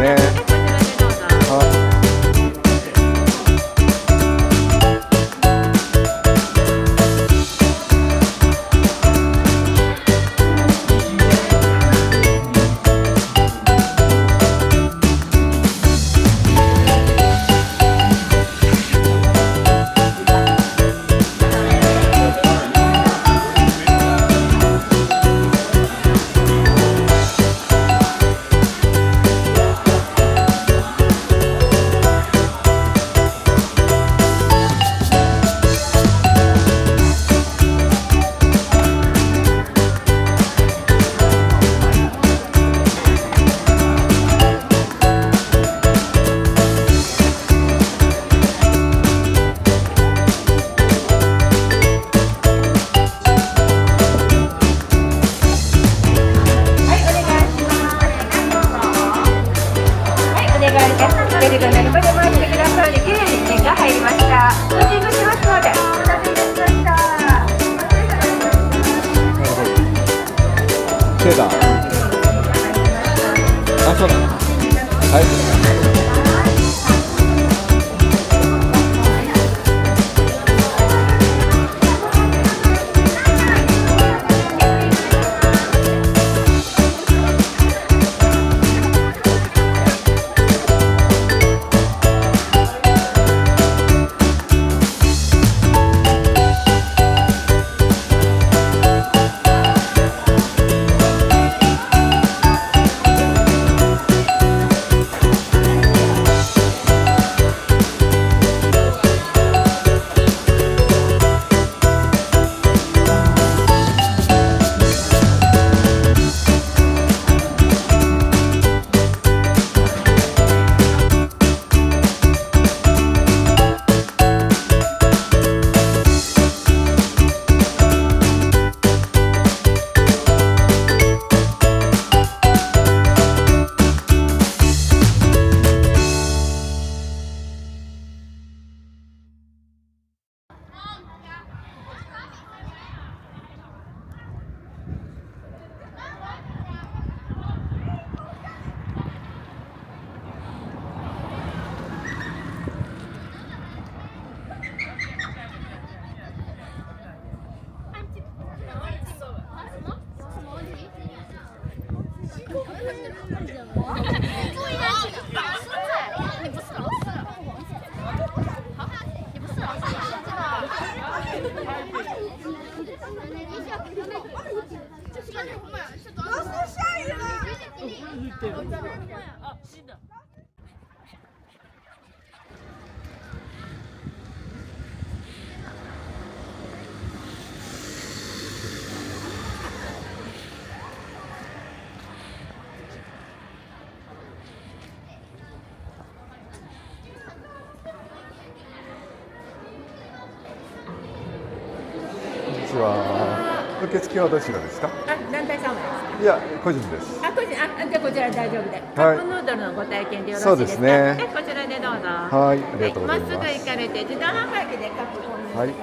ね。ベルが鳴るまで回してください。きれいに線が入りました。通知しますのでお待たせいたしました。セーター。あ、そうだ。はい。受付はどちらですか？団体様ですか？いや、個人です。個人、じゃあこちら大丈夫で。カはいップヌードルのご体験でよろしいですか？そうですね。こちらでどうぞ。はい、ありがとうございます。まっすぐ行かれて自動販売機でカップ購入してください。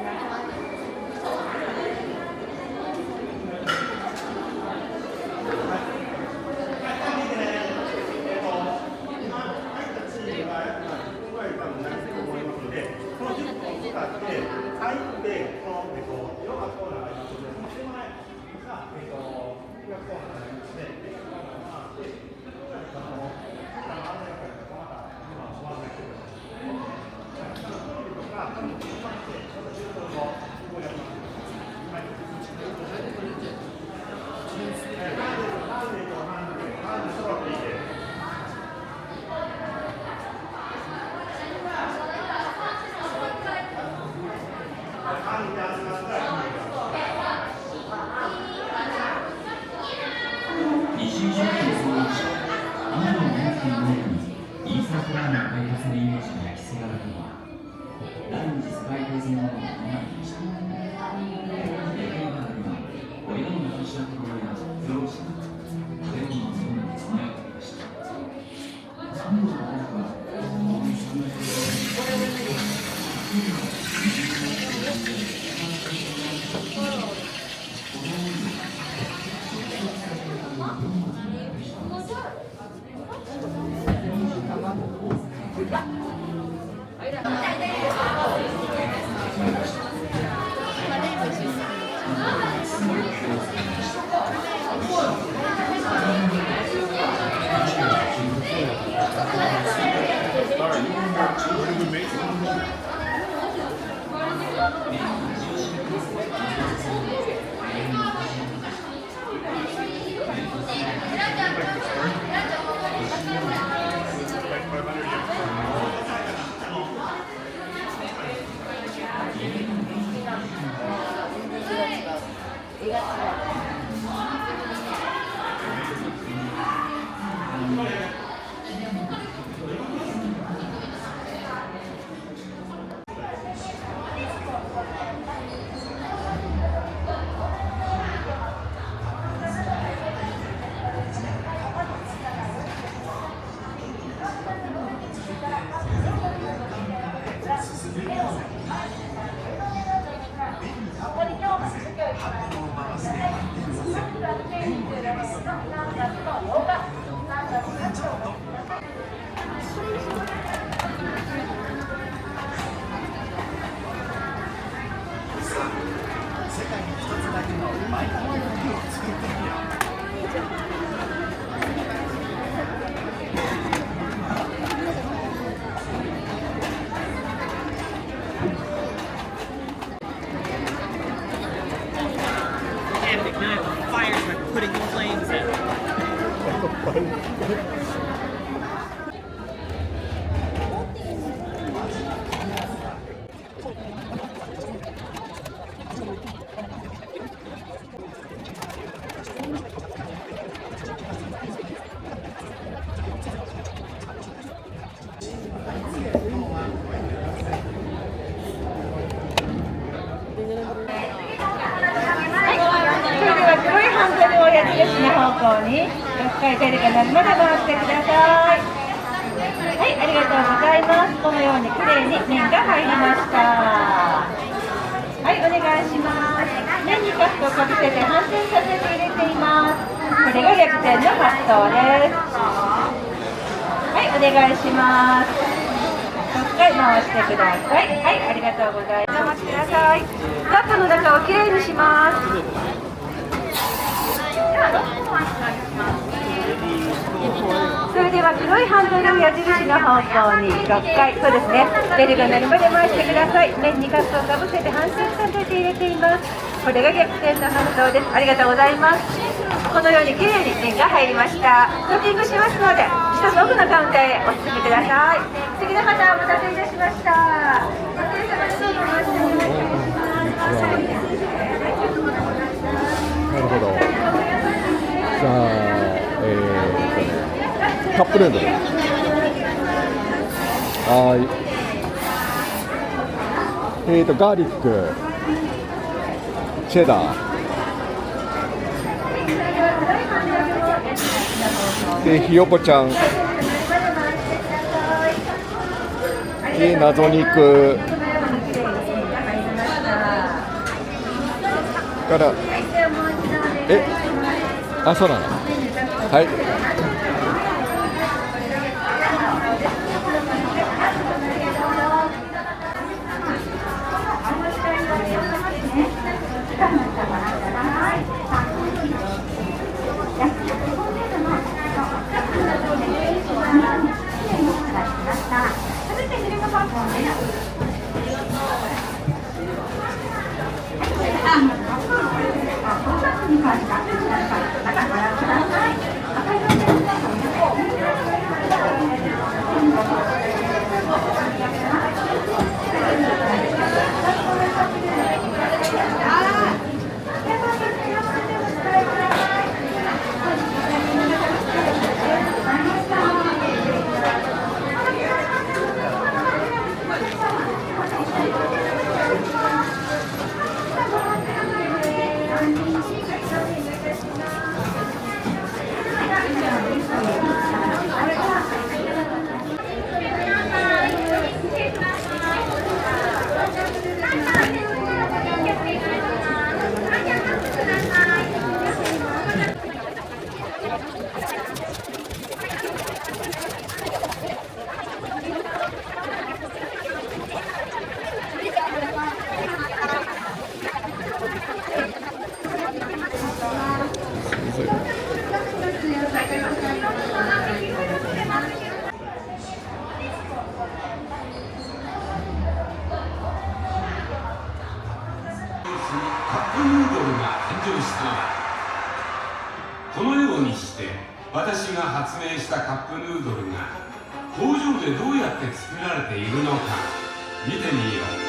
And ignite the fires by putting flames in. それでは黒いハンドルを矢印の方向に6回出るかなるまで回してください。はい、ありがとうございます。このようにきれいに麺が入りました。はい、お願いします。麺にカットをかぶせて反転させて入れています。これが逆転の発想です。はい、お願いします。6回回してください。はい、ありがとうございます。お待ちください。カップの中をきれいにします。それでは黒いハンドルを矢印の方向に6回、そうですね、ベルが鳴るまで回してください。麺にカップをかぶせて反転させて入れています。これが逆転の反動です。ありがとうございます。このようにきれいに麺が入りました。トッピングしますので、一つ奥のカウンターへお進みください。次の方お待たせいたしました。お疲れ様です。どうぞ回してお願いします。なるほど。じゃあ、カップヌードル。はい。ガーリック、チェダー。で、ひよこちゃん。で、謎肉。から。あ、そうなの。はい。赤い工場でどうやって作られているのか見てみよう。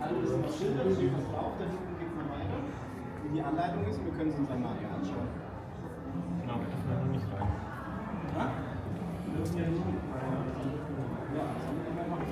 Also das ist ein Schild, da steht was drauf, da hinten geht es noch weiter. Wie die Anleitung ist, wir können es uns dann nachher anschauen. Genau, wir dürfen ja nicht rein. Ja? Wir dürfen ja nicht rein. Ja, das haben wir immer machen.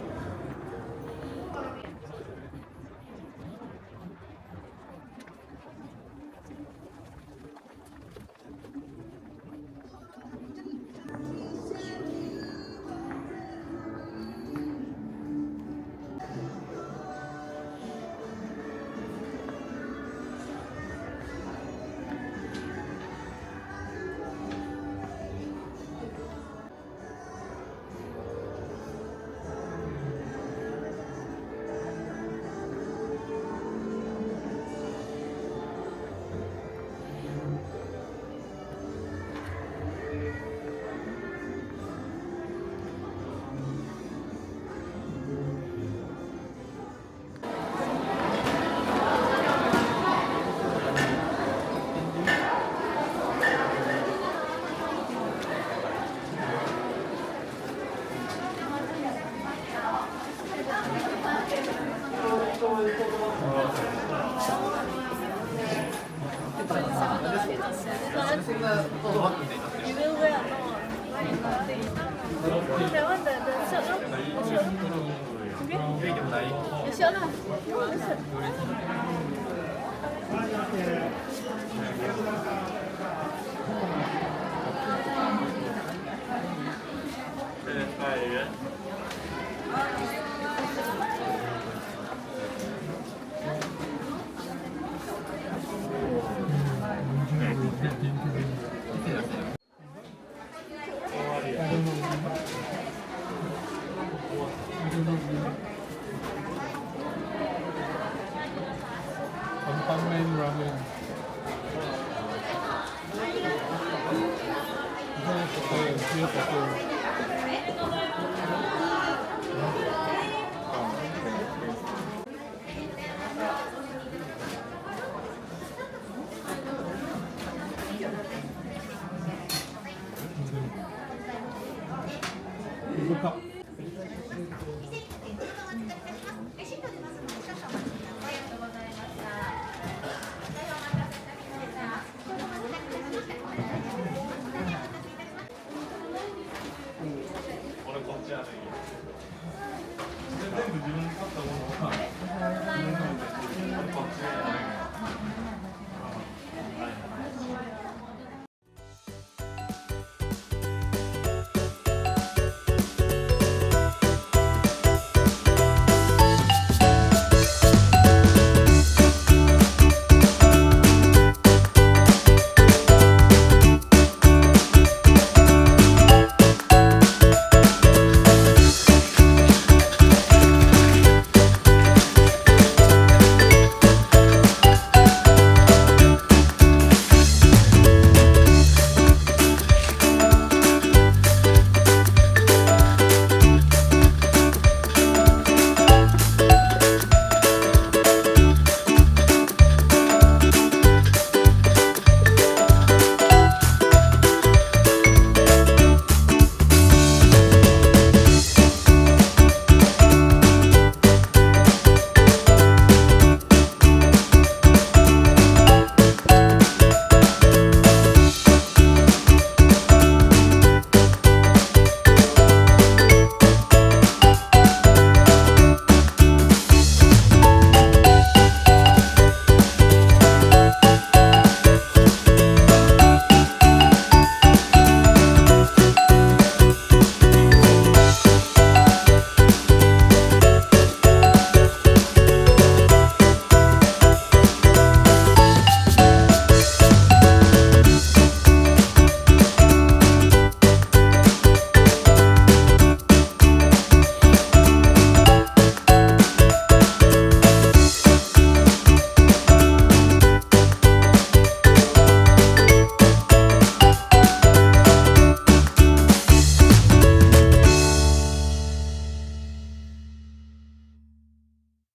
You will wear a lot. That one, the shirt, no? The shirt. 也行了。깜빵맨 라면. 이상했었어요. 뒤에 봤어요.